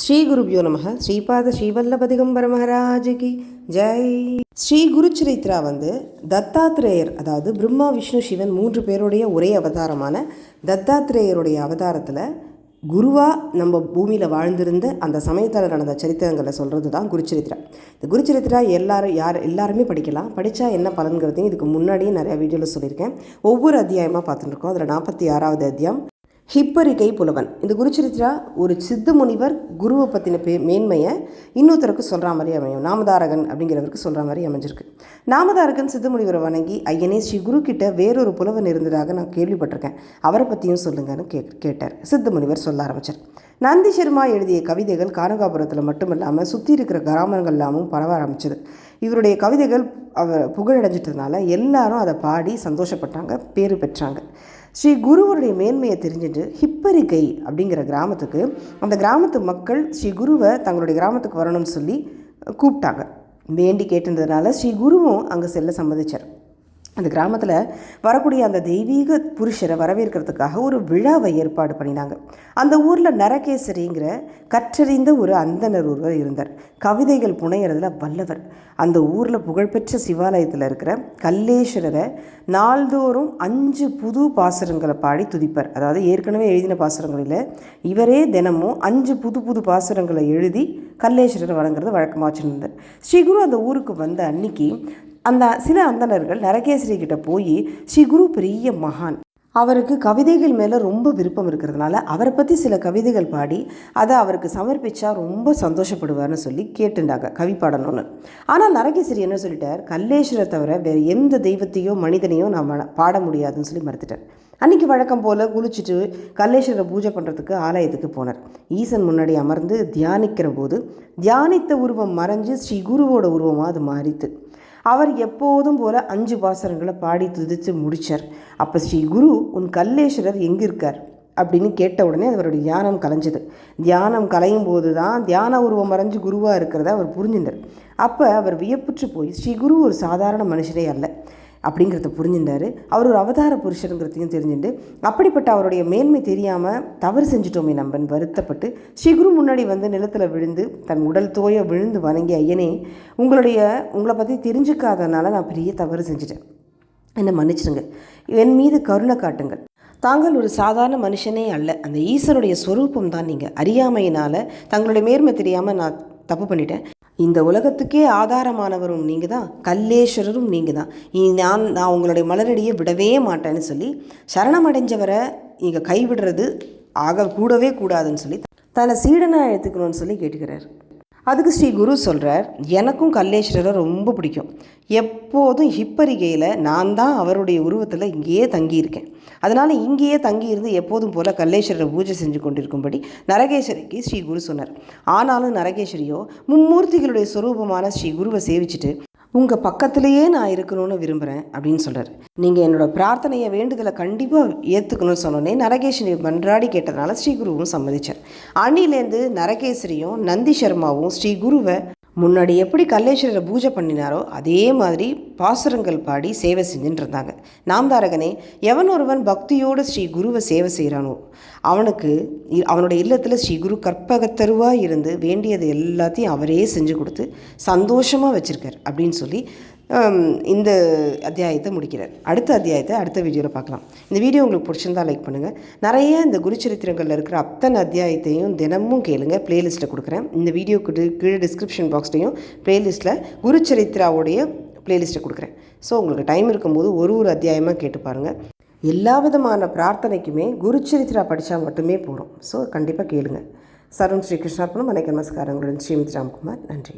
ஸ்ரீ குருபியோ நமக. ஸ்ரீபாத ஸ்ரீவல்லபதிகம்பர மகாராஜுக்கு ஜெய். ஸ்ரீ குருச்சரித்ரா தத்தாத்ரேயர், அதாவது பிரம்மா விஷ்ணு சிவன் 3 பேருடைய ஒரே அவதாரமான தத்தாத்ரேயருடைய அவதாரத்தில் குருவாக நம்ம பூமியில் வாழ்ந்திருந்த அந்த சமயத்தில் நடந்த சரித்திரங்களை சொல்கிறது தான் குருச்சரித்ரா. இந்த குருச்சரித்ரா எல்லாருமே படிக்கலாம். படித்தா என்ன பலன்கிறதையும் இதுக்கு முன்னாடியே நிறையா வீடியோவில் சொல்லியிருக்கேன். ஒவ்வொரு அத்தியாயமாக பார்த்துட்டுருக்கோம். அதில் 46வது அத்தியாயம் ஹிப்பரிகை புலவன். இந்த குருச்சரித்ரா ஒரு சித்த முனிவர் குருவை பற்றின மேன்மையை இன்னொருத்தருக்கு சொல்கிற மாதிரி அமையும். நாமதாரகன் அப்படிங்கிறவருக்கு சொல்கிற மாதிரி அமைஞ்சிருக்கு. நாமதாரகன் சித்த முனிவரை வணங்கி, ஐயனே ஸ்ரீ குரு கிட்ட வேறொரு புலவன் இருந்ததாக நான் கேள்விப்பட்டிருக்கேன், அவரை பற்றியும் சொல்லுங்கன்னு கேட்டார். சித்த முனிவர் சொல்ல ஆரம்பித்தார். நந்தி சர்மா எழுதிய கவிதைகள் கானகாபுரத்தில் மட்டுமில்லாமல் சுற்றி இருக்கிற கிராமங்கள் எல்லாமும் பரவ ஆரம்பிச்சது. இவருடைய கவிதைகள் புகழடைஞ்சிட்டதுனால எல்லாரும் அதை பாடி சந்தோஷப்பட்டாங்க, பேர் பெற்றாங்க. ஸ்ரீ குருவருடைய மேன்மையை தெரிஞ்சுட்டு ஹிப்பரிகை அப்படிங்கிற கிராமத்துக்கு அந்த கிராமத்து மக்கள் ஸ்ரீ குருவை தங்களுடைய கிராமத்துக்கு வரணும்னு சொல்லி கூப்பிட்டாங்க. வேண்டி கேட்டிருந்ததுனால ஸ்ரீ குருவும் அங்கே செல்ல சம்மதிச்சார். அந்த கிராமத்தில் வரக்கூடிய அந்த தெய்வீக புருஷரை வரவேற்கிறதுக்காக ஒரு விழாவை ஏற்பாடு பண்ணினாங்க. அந்த ஊரில் நரகேசரிங்கிற கற்றறிந்த ஒரு அந்தனர் ஒருவர் இருந்தார். கவிதைகள் புனையிறதுல வல்லவர். அந்த ஊரில் புகழ்பெற்ற சிவாலயத்தில் இருக்கிற கல்லேஸ்வரரை நாள்தோறும் 5 புது பாசுரங்களை பாடி துதிப்பார். அதாவது ஏற்கனவே எழுதின பாசுரங்களில் இவரே தினமும் 5 புது பாசுரங்களை எழுதி கல்லேஸ்வரரை வழங்குறது வழக்கமாக வச்சுருந்தார். ஸ்ரீகுரு அந்த ஊருக்கு வந்த அன்னைக்கு சில அந்தணர்கள் நரகேசரி கிட்ட போய், ஸ்ரீ குரு பெரிய மகான், அவருக்கு கவிதைகள் மேலே ரொம்ப விருப்பம் இருக்கிறதுனால அவரை பற்றி சில கவிதைகள் பாடி அதை அவருக்கு சமர்ப்பித்தா ரொம்ப சந்தோஷப்படுவார்னு சொல்லி கேட்டுண்டாங்க கவி பாடணும்னு. ஆனால் நரகேசரி என்ன சொல்லிட்டார், கல்லேஸ்வரரை தவிர வேறு எந்த தெய்வத்தையோ மனிதனையோ நான் பாட முடியாதுன்னு சொல்லி மறுத்துட்டார். அன்றைக்கி வழக்கம் போல் குளிச்சுட்டு கல்லேஸ்வரரை பூஜை பண்ணுறதுக்கு ஆலயத்துக்கு போனார். ஈசன் முன்னாடி அமர்ந்து தியானிக்கிற போது தியானித்த உருவம் மறைஞ்சு ஸ்ரீ குருவோட உருவமாக அது மாறித்து. அவர் எப்போதும் போல் 5 பாசுரங்களை பாடி துதித்து முடித்தார். அப்போ ஸ்ரீ குரு, உன் கல்லேஸ்வரர் எங்கே இருக்கார் அப்படின்னு கேட்ட உடனே அவருடைய தியானம் கலைஞ்சது. தியானம் கலையும் போது தான் தியான உருவம் மறைஞ்சு குருவாக இருக்கிறத அவர் புரிஞ்சின்றார். அப்போ அவர் வியப்புற்று போய், ஸ்ரீ குரு ஒரு சாதாரண மனுஷரே அல்ல அப்படிங்கிறத புரிஞ்சுட்டார். அவர் ஒரு அவதார புருஷருங்கிறதையும் தெரிஞ்சுட்டு, அப்படிப்பட்ட அவருடைய மேன்மை தெரியாமல் தவறு செஞ்சுட்டோமே நம்பன் வருத்தப்பட்டு ஸ்ரீகுரு முன்னாடி நிலத்தில் விழுந்து தன் உடல் தோய விழுந்து வணங்கி, ஐயனே உங்களை பற்றி தெரிஞ்சுக்காதனால நான் பெரிய தவறு செஞ்சுட்டேன், என்னை மன்னிச்சிடுங்க, என் மீது கருணை காட்டுங்கள். தாங்கள் ஒரு சாதாரண மனுஷனே அல்ல, அந்த ஈஸ்வருடைய ஸ்வரூபம் தான் நீங்கள். அறியாமையினால் தங்களுடைய மேன்மை தெரியாமல் நான் தப்பு பண்ணிட்டேன். இந்த உலகத்துக்கே ஆதாரமானவரும் நீங்கள் தான், கல்லேஸ்வரரும் நீங்கள் தான். நான் உங்களுடைய மலரடியை விடவே மாட்டேன்னு சொல்லி சரணமடைஞ்சவரை நீங்கள் கைவிடுறது கூடவே கூடாதுன்னு சொல்லி தன்னை சீடனாக எடுத்துக்கணும்னு சொல்லி கேட்டுக்கிறார். அதுக்கு ஸ்ரீ குரு சொல்கிறார், எனக்கும் கல்லேஸ்வரரை ரொம்ப பிடிக்கும். எப்போதும் ஹிப்பரிகையில் நான் தான் அவருடைய உருவத்தில் இங்கேயே தங்கியிருக்கேன். அதனால் இங்கேயே தங்கியிருந்து எப்போதும் போல் கல்லேஸ்வரரை பூஜை செஞ்சு கொண்டிருக்கும்படி நரகேஸ்வரிக்கு ஸ்ரீ குரு சொன்னார். ஆனாலும் நரகேஸ்வரியோ மும்மூர்த்திகளுடைய ஸ்வரூபமான ஸ்ரீ குருவை சேவிச்சுட்டு, உங்கள் பக்கத்துலேயே நான் இருக்கணும்னு விரும்புகிறேன் அப்படின்னு சொல்கிறார். நீங்கள் என்னோடய பிரார்த்தனையை வேண்டுதலை கண்டிப்பாக ஏற்றுக்கணும்னு சொன்னோன்னே நரகேஸ்வரி மன்றாடி கேட்டதுனால ஸ்ரீகுருவும் சம்மதிச்சார். அன்னிலேருந்து நரகேஸ்வரியும் நந்தி சர்மாவும் ஸ்ரீ குருவை முன்னாடி எப்படி கல்லேஸ்வரரை பூஜை பண்ணினாரோ அதே மாதிரி பாசுரங்கள் பாடி சேவை செஞ்சுட்டு இருந்தாங்க. நாமதாரகனே, எவன் ஒருவன் பக்தியோடு ஸ்ரீ குருவை சேவை செய்கிறானோ அவனுடைய இல்லத்தில் ஸ்ரீ குரு கற்பகத்தருவாக இருந்து வேண்டியது எல்லாத்தையும் அவரே செஞ்சு கொடுத்து சந்தோஷமாக வச்சுருக்கார் அப்படின்னு சொல்லி இந்த அத்தியாயத்தை முடிக்கிறார். அடுத்த அத்தியாயத்தை அடுத்த வீடியோவில் பார்க்கலாம். இந்த வீடியோ உங்களுக்கு பிடிச்சிருந்தால் லைக் பண்ணுங்கள். நிறைய இந்த குருச்சரித்திரங்களில் இருக்கிற அத்தனை அத்தியாயத்தையும் தினமும் கேளுங்க. ப்ளேலிஸ்ட்டில் கொடுக்குறேன். இந்த வீடியோக்கு கீழே டிஸ்கிரிப்ஷன் பாக்ஸ்லையும் ப்ளேலிஸ்ட்டில் குருச்சரித்ராவுடைய ப்ளேலிஸ்ட்டை கொடுக்குறேன். ஸோ உங்களுக்கு டைம் இருக்கும்போது ஒரு அத்தியாயமாக கேட்டு பாருங்கள். எல்லா விதமான பிரார்த்தனைக்குமே குருச்சரித்ரா படித்தா மட்டுமே போகிறோம். ஸோ கண்டிப்பாக கேளுங்க. சர்வம் ஸ்ரீ கிருஷ்ணார்ப்பணம். அனைக்கு நமஸ்காரங்களுடன் ஸ்ரீமதி ராம்குமார். நன்றி.